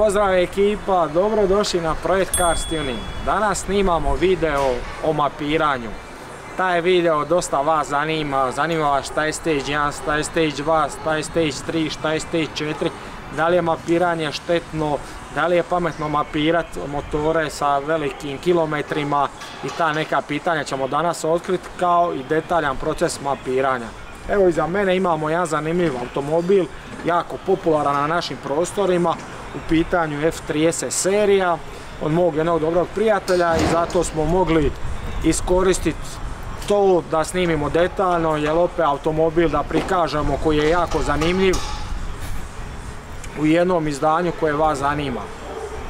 Pozdrav ekipa, dobrodošli na projekt Cars Tuning. Danas snimamo video o mapiranju. Taj video dosta vas zanima vas šta je stage 1, šta je stage 2, šta je stage 3, šta je stage 4. Da li je mapiranje štetno, da li je pametno mapirati motore sa velikim kilometrima i ta neka pitanja ćemo danas otkriti, kao i detaljan proces mapiranja. Evo iza mene imamo jedan zanimljiv automobil, jako popularan na našim prostorima, u pitanju F30 serija od mog jednog dobrog prijatelja, i zato smo mogli iskoristiti to da snimimo detaljno, jer opet automobil da prikažemo koji je jako zanimljiv u jednom izdanju koje vas zanima.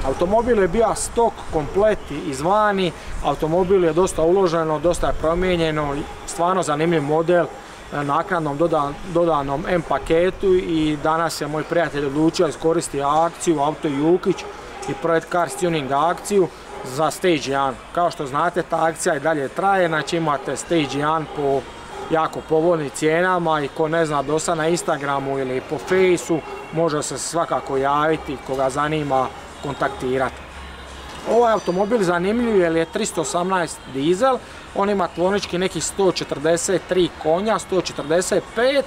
Automobil je bio stok komplet izvani, automobil je dosta uloženo, dosta je promijenjeno, stvarno zanimljiv model, naknadnom dodanom M paketu, i danas je moj prijatelj odlučio iskoristiti akciju Auto Jukić i projekt Cars Tuning akciju za Stage 1. Kao što znate, ta akcija i dalje traje, znači imate Stage 1 po jako povoljnim cijenama, i ko ne zna dosta na Instagramu ili po Faceu može se svakako javiti, koga zanima kontaktirati. Ovaj automobil zanimljiv jer je 318 dizel, on ima tvornički nekih 143 konja, 145,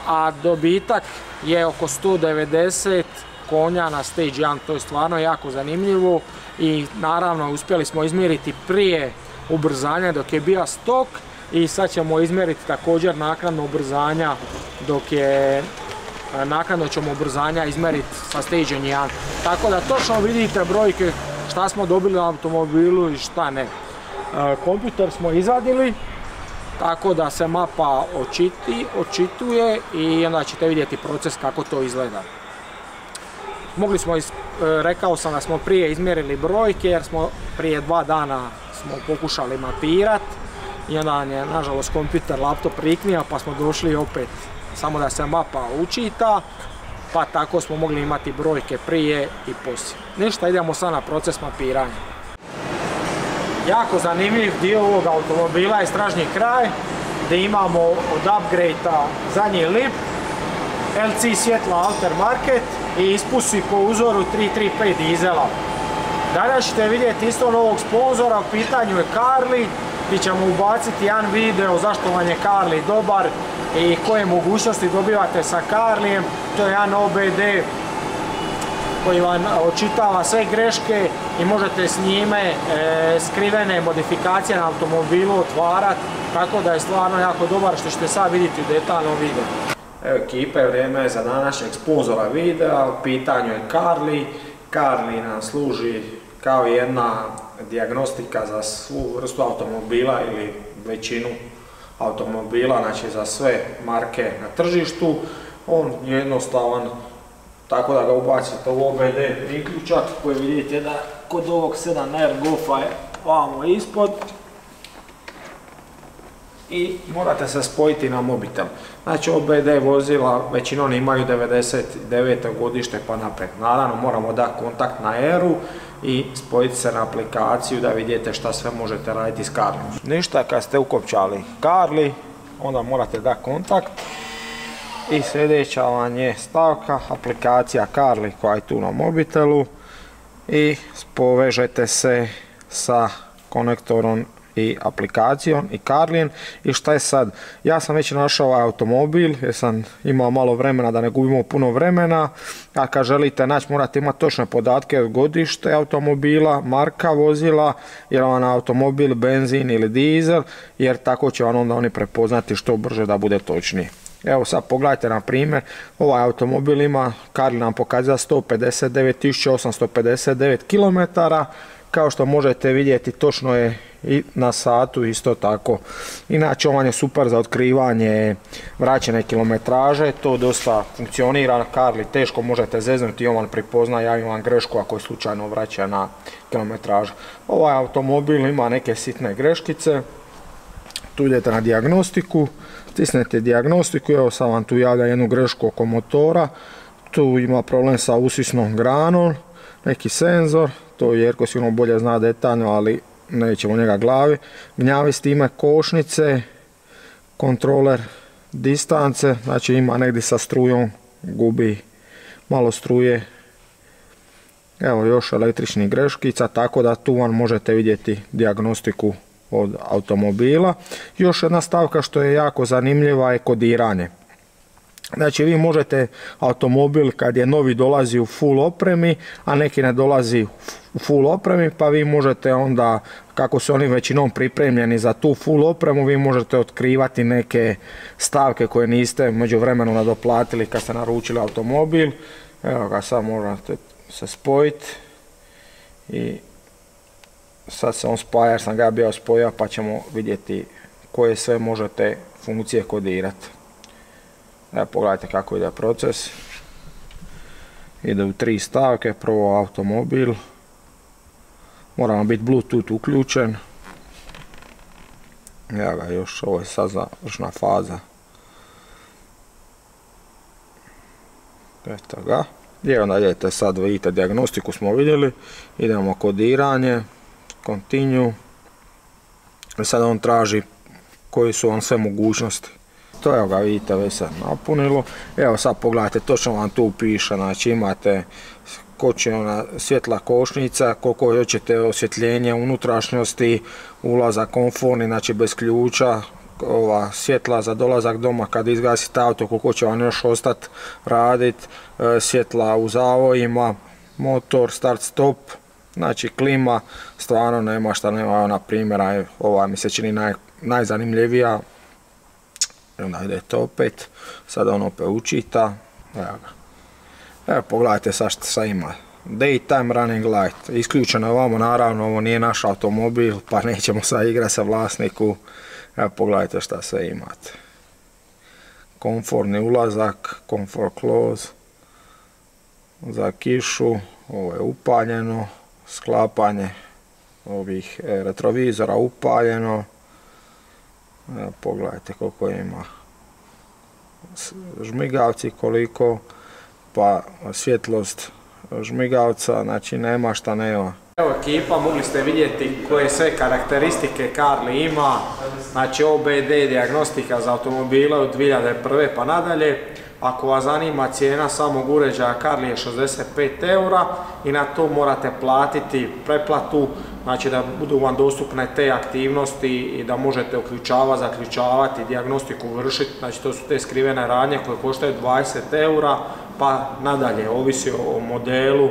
a dobitak je oko 190 konja na Stage 1, to je stvarno jako zanimljivo, i naravno uspjeli smo izmjeriti prije ubrzanja dok je bio stok, i sad ćemo izmjeriti također naknadno ubrzanja naknadno ćemo ubrzanja izmjeriti sa Stage 1, tako da točno vidite brojke šta smo dobili na automobilu i šta ne. Kompjuter smo izvadili tako da se mapa očituje, i onda ćete vidjeti proces kako to izgleda. Rekao sam da smo prije izmjerili brojke jer smo prije 2 dana smo pokušali mapirati, i onda je nažalost kompjuter laptop priknio, pa smo došli opet samo da se mapa učita, pa tako smo mogli imati brojke prije i poslije. Ništa, idemo sad na proces mapiranja. Jako zanimljiv dio ovog automobila je stražnji kraj, gdje imamo od upgrade-a zadnji lip, LC svjetla aftermarket i ispusi po uzoru 335 dizela. Danas ćete vidjeti isto novog sponzora, u pitanju je Carli, gdje ćemo ubaciti jedan video zašto vam je Carli dobar i koje mogućnosti dobivate sa Carlijem. To je jedan OBD koji vam očitava sve greške i možete s njime skrivene modifikacije na automobilu otvarati, tako da je stvarno jako dobar, što ćete sad vidjeti u detaljnom videu. Evo ekipe, vrijeme je za današnjeg sponzora videa, u pitanju je Carli. Carli nam služi kao jedna dijagnostika za svu vrstu automobila ili većinu automobila, znači za sve marke na tržištu. On je jednostavan, tako da ga ubacite u OBD priključak koji vidite da kod ovog 7R Golfa je ovamo ispod, i morate se spojiti na mobitel. Znači OBD vozila većinom imaju 99. godište pa naprijed. Naravno moramo dati kontakt na ERU i spojiti se na aplikaciju da vidite šta sve možete raditi s Carlijom. Ništa, kad ste ukopčali Carli, onda morate dati kontakt, i sljedeća vam je stavka aplikacija Carli koja je tu na mobitelu, i povežete se sa konektorom i aplikacijom i Carlijem. I šta je sad? Ja sam već našao ovaj automobil jer sam imao malo vremena da ne gubimo puno vremena, a kad želite naći morate imati točne podatke od godište automobila, marka vozila, jer vam automobil benzin ili dizel, jer tako će vam onda oni prepoznati što brže da bude točniji. Evo sad pogledajte na primjer, ovaj automobil ima, Carli nam pokazuje 159.859 km, kao što možete vidjeti točno je i na satu isto tako. Inače on je super za otkrivanje vraćene kilometraže, to dosta funkcionira. Carli teško možete zeznuti i on vam prepozna, javi vam grešku ako je slučajno vraćena kilometraža. Ovaj automobil ima neke sitne greškice, tu idete na dijagnostiku, stisnete dijagnostiku, evo sad vam tu javlja jednu grešku oko motora, tu ima problem sa usisnom granom, neki senzor, to Jerko sigurno bolje zna detaljno, ali nećemo njega gnjavi s time, kočnice, kontroler distance, znači ima negdje sa strujom, gubi malo struje Evo još električnih greškica, tako da tu vam možete vidjeti dijagnostiku od automobila. Još jedna stavka što je jako zanimljiva je kodiranje. Znači vi možete automobil kad je novi dolazi u full opremi, a neki ne dolazi u full opremi, pa vi možete onda, kako su oni većinom pripremljeni za tu full opremu, vi možete otkrivati neke stavke koje niste međuvremenu nadoplatili kad ste naručili automobil. Evo ga, sad možete se spojiti i sad se on spaja jer sam ga bio spojio, pa ćemo vidjeti koje sve možete funkcije kodirati. Evo pogledajte kako ide proces. Ide u 3 stavke, prvo automobil, moramo biti Bluetooth uključen. Evo ga još, ovo je sad završna faza. Eto ga. I onda idete, sad vidite dijagnostiku smo vidjeli, idemo kodiranje, continue. I sad on traži koji su vam sve mogućnosti. To evo ga vidite već se napunilo. Evo sad pogledajte, točno vam tu piše, znači imate kočena svjetla kočnica, koliko hoćete osvjetljenje unutrašnjosti, ulazak komforni, znači bez ključa, ova svjetla za dolazak doma kad izgasite auto, koliko će vam još ostati raditi, svjetla u zavojima, motor, start stop, znači klima, stvarno nema šta nema, na primjera ova mi se čini najzanimljivija. I onda idete opet, sad on opet učita, evo ga. Evo pogledajte sad šta ima. Daytime running light, isključeno je ovamo, naravno ovo nije naš automobil pa nećemo sad igrati sa vlasniku. Evo pogledajte šta sve imate. Komfortni ulazak, comfort close, za kišu, ovo je upaljeno, sklapanje ovih retrovizora upaljeno. Evo pogledajte koliko ima žmigavci, koliko, pa svjetlost žmigavca, znači nema šta nema. Evo ekipa, mogli ste vidjeti koje sve karakteristike Carli ima, znači OBD dijagnostika za automobile od 2001. pa nadalje. Ako vas zanima cijena samog uređaja Carli je 65 eura i na to morate platiti pretplatu, znači da budu vam dostupne te aktivnosti i da možete uključavati, zaključavati, dijagnostiku vršiti, znači to su te skrivene radnje koje koštaju 20 eura pa nadalje, ovisi o modelu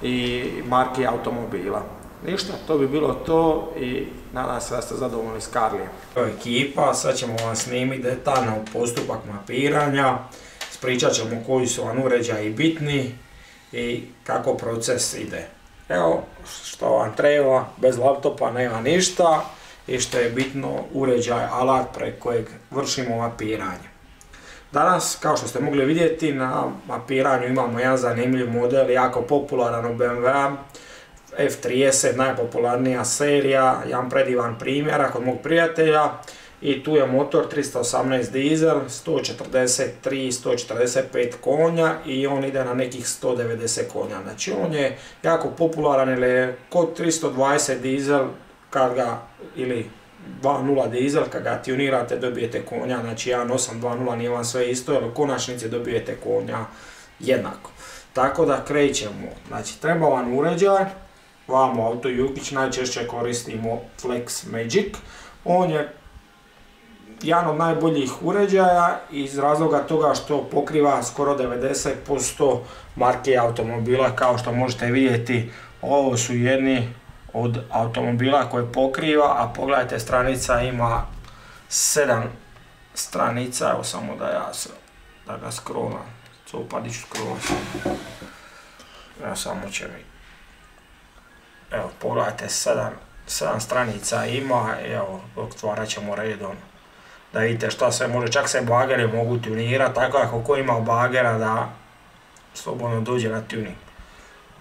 i marki automobila. Ništa, to bi bilo to i nadam se da ste zadovoljni s Carlijem. Evo ekipa, sad ćemo vam snimiti detaljno postupak mapiranja, ispričat ćemo koji su vam uređaji bitni i kako proces ide. Evo što vam treba, bez laptopa nema ništa i što je bitno uređaj, alat preko kojeg vršimo mapiranje. Danas, kao što ste mogli vidjeti, na mapiranju imamo jedan zanimljiv model, jako popularan u BMW-a, F30, najpopularnija serija, jedan predivan primjerak od mog prijatelja. I tu je motor 318 dizel, 145 konja i on ide na nekih 190 konja. Znači on je jako popularan jer je kod 320 dizel kad ga, ili 2.0 dizel, kad ga tunirate dobijete konja, znači 1.8, 2.0 nije vam sve isto, jer u konačnici dobijete konja jednako. Tako da krećemo, znači treba vam uređaj, vamo Auto Jukić najčešće koristimo Flex Magic, on je jedan od najboljih uređaja iz razloga toga što pokriva skoro 90% marke automobila. Kao što možete vidjeti, ovo su jedni od automobila koje pokriva, a pogledajte, stranica ima 7 stranica, evo samo da ga scrollam, copadiću scrollam, evo samo će mi, evo pogledajte 7 stranica ima, evo otvarat ćemo redom da vidite šta sve može, čak se bageri mogu tunirati, tako ako ko ima bagera da slobodno dođe na tuning.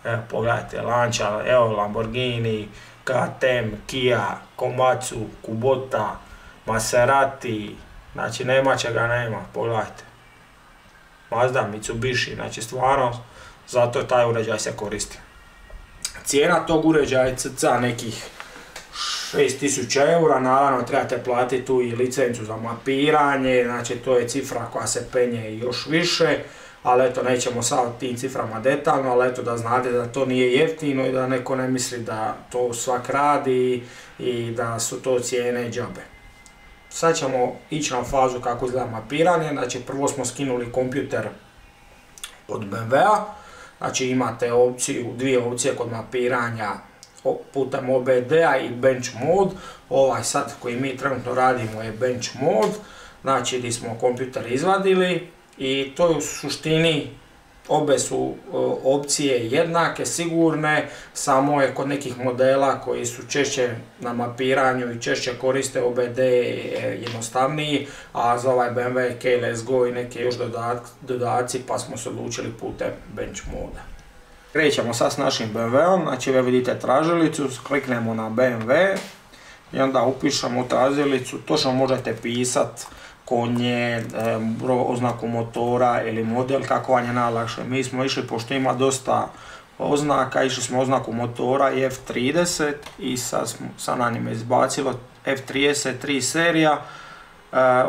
Evo pogledajte, Lancia, evo Lamborghini, KTM, Kia, Komatsu, Kubota, Maserati, znači nema čega nema, pogledajte. Mazda, Mitsubishi, znači stvarno, zato taj uređaj se koristi. Cijena tog uređaja je cca nekih 6000 eura, naravno trebate platiti tu i licencu za mapiranje, znači to je cifra koja se penje još više. ali eto nećemo sad o tim ciframa detaljno, ali eto da znate da to nije jeftino i da neko ne misli da to svak radi i da su to cijene džabe. Sad ćemo ići na fazu kako izgleda mapiranje, znači prvo smo skinuli kompjuter od BMW-a, znači imate dvije opcije kod mapiranja putem OBD-a i Bench Mode. Ovaj sad koji mi trenutno radimo je Bench Mode, znači gdje smo kompjuter izvadili i to je u suštini, obe su opcije jednake, sigurne, samo je kod nekih modela koji su češće na mapiranju i češće koriste OBD jednostavniji, a za ovaj BMW Keyless Go i neke još dodaci pa smo se odlučili putem Bench Moda. Krećemo sad s našim BMW-om, znači vi vidite tražilicu, kliknemo na BMW i onda upišemo u tražilicu, točno možete pisati konje, oznaku motora ili model kako vam je najlakše. Mi smo išli, pošto ima dosta oznaka, išli smo oznaku motora i F30 i sad nam je izbacilo F33 serija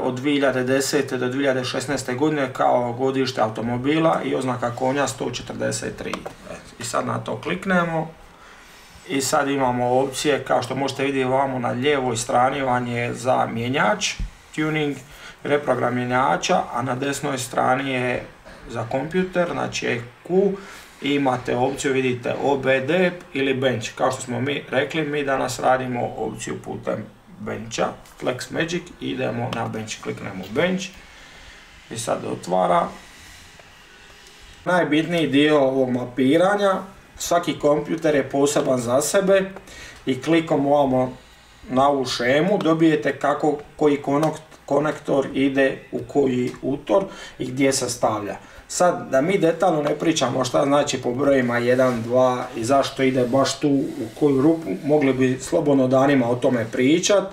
od 2010. do 2016. godine kao godište automobila i oznaka konja 143. I sad na to kliknemo i sad imamo opcije, kao što možete vidjeti ovamo na lijevoj strani vam je za mjenjač, tuning, reprogram mjenjača, a na desnoj strani je za kompjuter, znači EQ, i imate opciju, vidite, OBD ili Bench. Kao što smo mi rekli, mi danas radimo opciju putem Bencha, Flex Magic, i idemo na Bench, kliknemo Bench i sad otvara. Najbitniji dio ovog mapiranja, svaki kompjuter je poseban za sebe i klikom ovamo na ovu šemu dobijete koji konektor ide u koji utor i gdje se stavlja. Sad da mi detaljno ne pričamo šta znači po brojima 1, 2 i zašto ide baš tu u koju rupu, mogli bi slobodno danima o tome pričat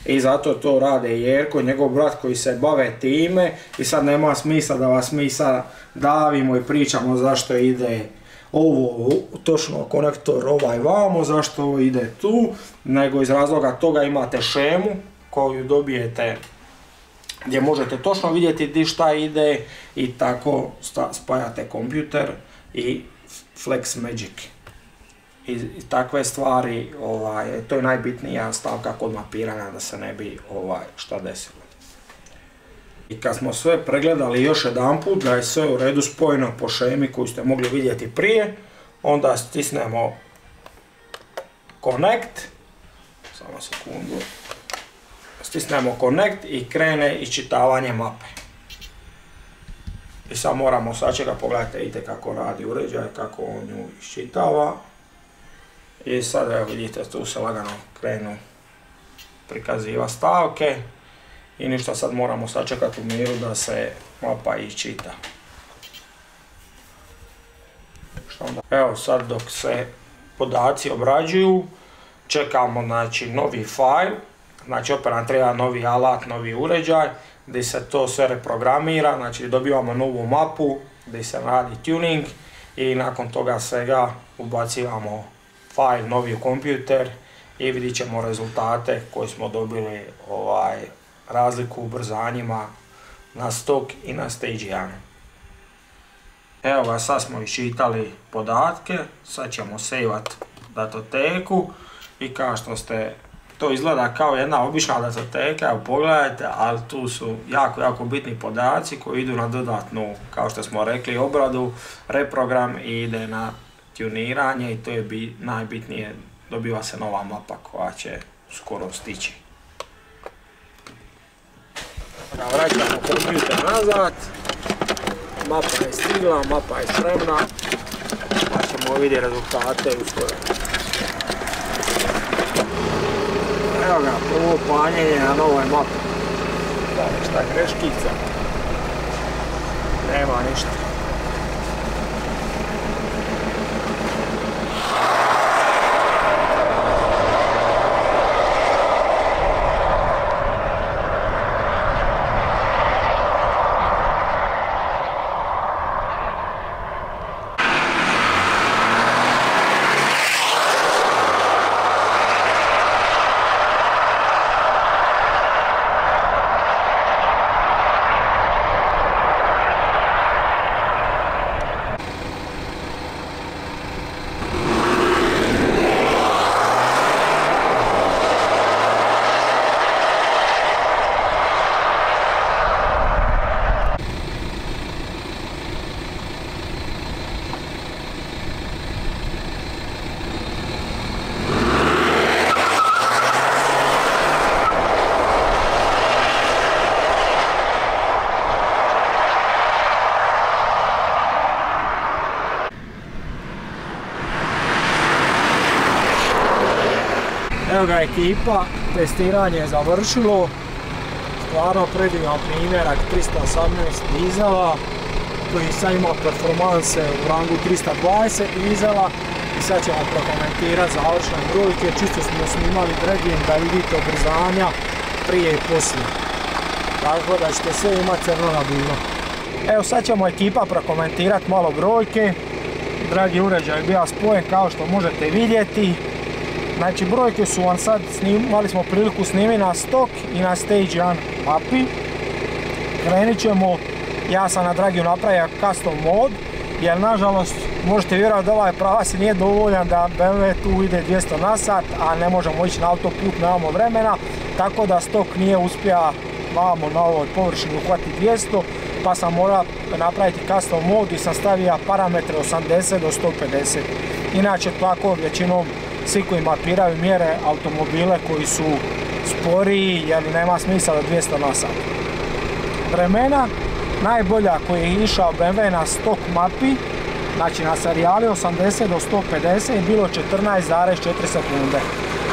i zato to rade Jerko i njegov brat koji se bave time i sad nema smisla da vas mi sad davimo i pričamo zašto ide ovo točno konektor ovaj vamo, zašto ovo ide tu, nego iz razloga toga imate šemu koju dobijete gdje možete točno vidjeti gdje šta ide i tako spajate kompjuter i Flex Magic. I takve stvari, to je najbitnija stavka kod mapiranja da se ne bi šta desilo. I kad smo sve pregledali još jedanput da je sve u redu spojeno po šemi koju ste mogli vidjeti prije, onda stisnemo Connect, samo sekundu, stisnemo Connect i krene iščitavanje mape. I sad moramo sačekati, pogledajte, vidite kako radi uređaj, kako on nju iščitava. I sad evo vidite, tu se lagano krenu prikaziva stavke i ništa, sad moramo sačekati u miru da se mapa iščita. Evo sad dok se podaci obrađuju, čekamo znači novi file, znači opet nam treba novi alat, novi uređaj, gdje se to sve reprogramira, znači dobivamo novu mapu, gdje se radi tuning i nakon toga svega ubacivamo file novi u kompjuter i vidit ćemo rezultate koje smo dobili, razliku u ubrzanjima na stock i na stage 1. Evo ga, sad smo iščitali podatke, sad ćemo sejvat datoteku i kao što ste, to izgleda kao jedna obična datoteka, evo pogledajte, ali tu su jako bitni podaci koji idu na dodatnu, kao što smo rekli, obradu, reprogram i ide na tuniranje i to je najbitnije, dobiva se nova mapa koja će skoro stići. Vraćamo kompjuter nazad, mapa je stigla, mapa je spremna, pa ćemo vidjeti rezultate uskoro. Evo ga, prvo panjenje na novoj mapi. Da, šta je greškica? Nema ništa. Evo ga ekipa, testiranje je završilo. Stvarno predivan primjerak 318 dizela koji sad ima performanse u rangu 320 dizela i sad ćemo prokomentirati završne brojke. Čisto smo snimali Dragon da vidite ubrzanja prije i poslije. Tako da ćete sve imati crno na bilo. Evo sad ćemo ekipa prokomentirati malo brojke. Dragi uređaj je bio spojen kao što možete vidjeti. Znači brojke su vam sad, imali smo priliku snimiti na stok i na Stage 1 mapi. Krenit ćemo, ja sam na Dragiju napravio custom mod, jer nažalost možete vjerovati da ovaj pravac nije dovoljan da BMW tu ide 200 na sat, a ne možemo ići na autoput, nemamo vremena, tako da stok nije uspio vamo na ovoj površini uhvatiti 200, pa sam morao napraviti custom mod i sam stavio parametre 80 do 150. Inače tako većinom svi koji mapiraju mjere automobile koji su sporiji jer nema smisla do 200 na sat. Vremena najbolja koji je išao BMW na stok mapi, znači na serijali 80 do 150 je bilo 14,4 sekunde.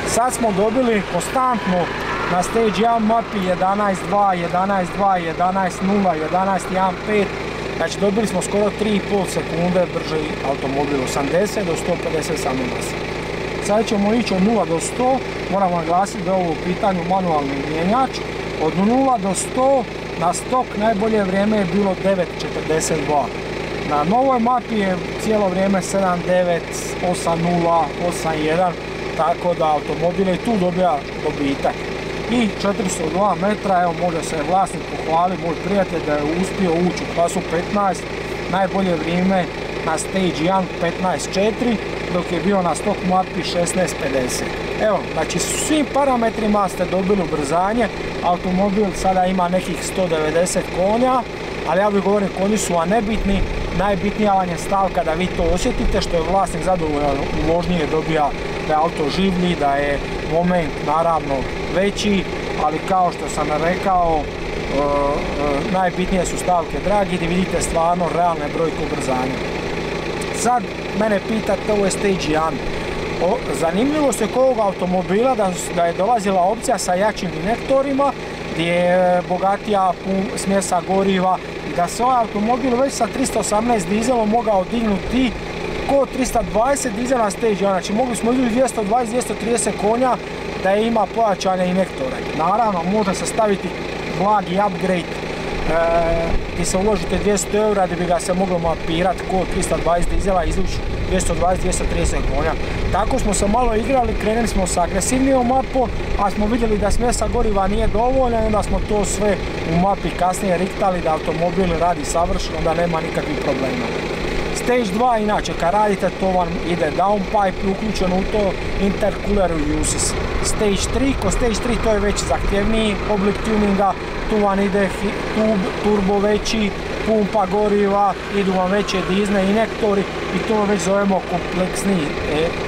Sad smo dobili konstantno na Stage 1 mapi 11.2, 11.2, 11.0, 11.1.5, znači dobili smo skoro 3,5 sekunde brži automobil, 80 do 150 samo na sat. Sad ćemo ići od 0 do 100, moramo naglasiti da je ovo u pitanju manualni mijenjač. Od 0 do 100 na stok najbolje vrijeme je bilo 9.42. Na novoj mapi je cijelo vrijeme 7.9, 8.0, 8.1, tako da automobil je tu dobija dobitak. I 402 metra, evo može se vlasnik pohvaliti, moj prijatelj, da je uspio ući u klasu 15, najbolje vrijeme na Stage 1 15.4, dok je bio na stok mapi 16.50. Evo, znači svim parametrima ste dobili ubrzanje, automobil sada ima nekih 190 konja, ali ja bih govorim konji su vam nebitni, najbitnija vam je stavka da vi to osjetite, što je vlasnik zadovoljan u vožnji je dobija da je auto življi, da je moment naravno veći, ali kao što sam rekao, najbitnije su stavke dragi gdje vidite stvarno realne brojke ubrzanja. Sad mene pitate, ovo je Stage 1. Zanimljivo se kod ovog automobila da je dolazila opcija sa jačim injektorima gdje je bogatija smjesa goriva i da se ovaj automobil već sa 318 dizelom mogao dignuti kod 320 dizela na Stage 1. Znači mogli smo izvući 220-230 konja da je ima pojačane injektore. Naravno može se staviti blagi upgrade gdje se uložite 200 eura gdje bi ga se moglo mapirati kod 320 dizela i izvući 220-230 konja. Tako smo se malo igrali, krenuli smo sa agresivnijom mapom, a smo vidjeli da smjesa goriva nije dovoljna i onda smo to sve u mapi kasnije riktali da automobil radi savršeno, da nema nikakvih problema. Stage 2 inače kad radite to vam ide downpipe uključeno u to, intercooler i USIS. Stage 3, kod Stage 3 to je već zahtjevniji oblik tuninga, tu vam ide turbo veći, pumpa goriva, idu vam veće dizne injektori i to već zovemo kompleksniji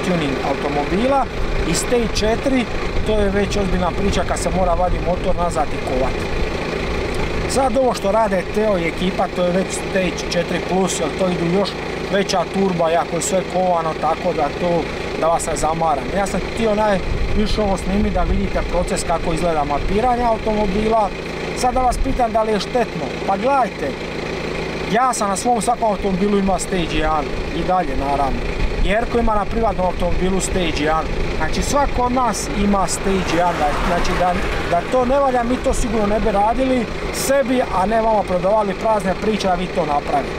tuning automobila. I Stage 4 to je već ozbiljna priča kad se mora vaditi motor nazad i kovat. Sad ovo što rade Teo i ekipa to je već Stage 4+, jer to idu još veća turba, jako je sve kovano, tako da to da vas ne zamaram. Ja sam htio najviše ovo snimiti da vidite proces kako izgleda mapiranje automobila. Sad da vas pitam da li je štetno, pa gledajte, ja sam na svom svakom automobilu ima Stage 1 i dalje naravno. Jerko ima na privatnom automobilu Stage 1, znači svako od nas ima Stage 1, znači da to ne valja mi to sigurno ne bi radili sebi, a ne vama prodavali prazne priče da vi to napravite.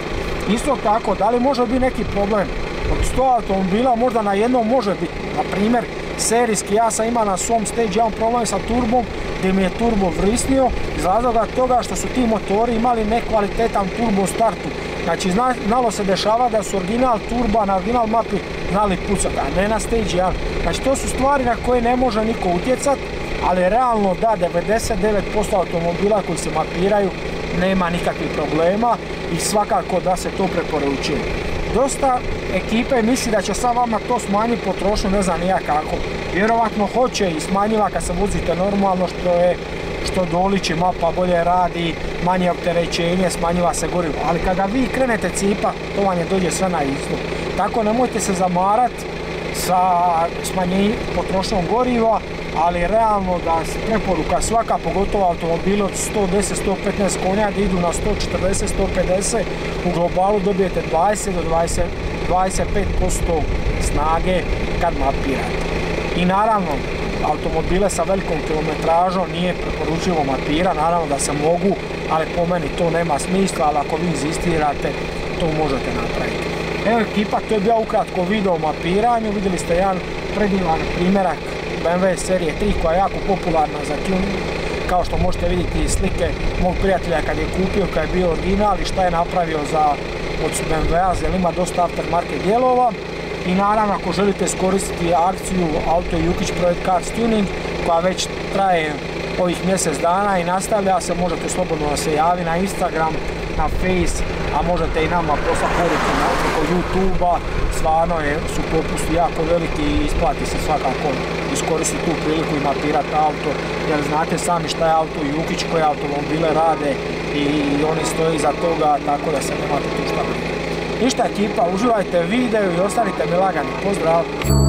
Isto tako, da li može biti neki problem? Od 100 automobila možda na jednom može biti, na primjer serijski, ja sam imao na svom Stage 1 problem sa turbom gdje mi je turbo vrisnio iz razloga toga što su ti motori imali nekvalitetan turbo u startu. Znači znalo se dešava da su original turba na original mapi znali pucati, a ne na Stage 1. Znači to su stvari na koje ne može niko utjecati, ali realno da 99% automobila koji se mapiraju nema nikakvih problema i svakako da se to preporučuje. Dosta ekipe misli da će sad vama to smanjiti potrošnju, ne znam nija kako. Vjerovatno hoće i smanjiva kad se vozite normalno što doliči mapa bolje radi, manje opterećenje, smanjiva se gorivo. Ali kada vi krenete cipa, to vam je dođe sve na isto. Tako nemojte se zamarati sa smanjenjem potrošnjom goriva ali realno da se preporuka svaka, pogotovo automobili od 110-115 konja da idu na 140-150, u globalu dobijete 20 do 25% snage kad mapirate. I naravno, automobile sa velikom kilometražom nije preporučivo mapira, naravno da se mogu, ali po meni to nema smisla, ali ako vi inzistirate, to možete napraviti. Evo ekipa, to je bio ukratko video o mapiranju, vidjeli ste jedan predivan primjerak BMW serije 3 koja je jako popularna za tuning. Kao što možete vidjeti slike mog prijatelja kad je kupio, kad je bio original i šta je napravio od BMW-a, jer ima dosta aftermarket dijelova. I naravno ako želite iskoristiti akciju Auto Jukić Projekt Cars Tuning koja već traje ovih mjesec dana i nastavlja se, možete slobodno da se javi na Instagram, na Face, a možete i nama poslati poruku preko YouTube-a. Stvarno su popusti jako veliki i isplati se svakako iskoristiti tu priliku i mapirati auto, jer znate sami šta je Auto Jukić, koje automobile rade i oni stoji iza toga, tako da se nemate tu šta brinuti. Ništa ekipa, uživajte u videu i ostanite mi lagani. Pozdrav!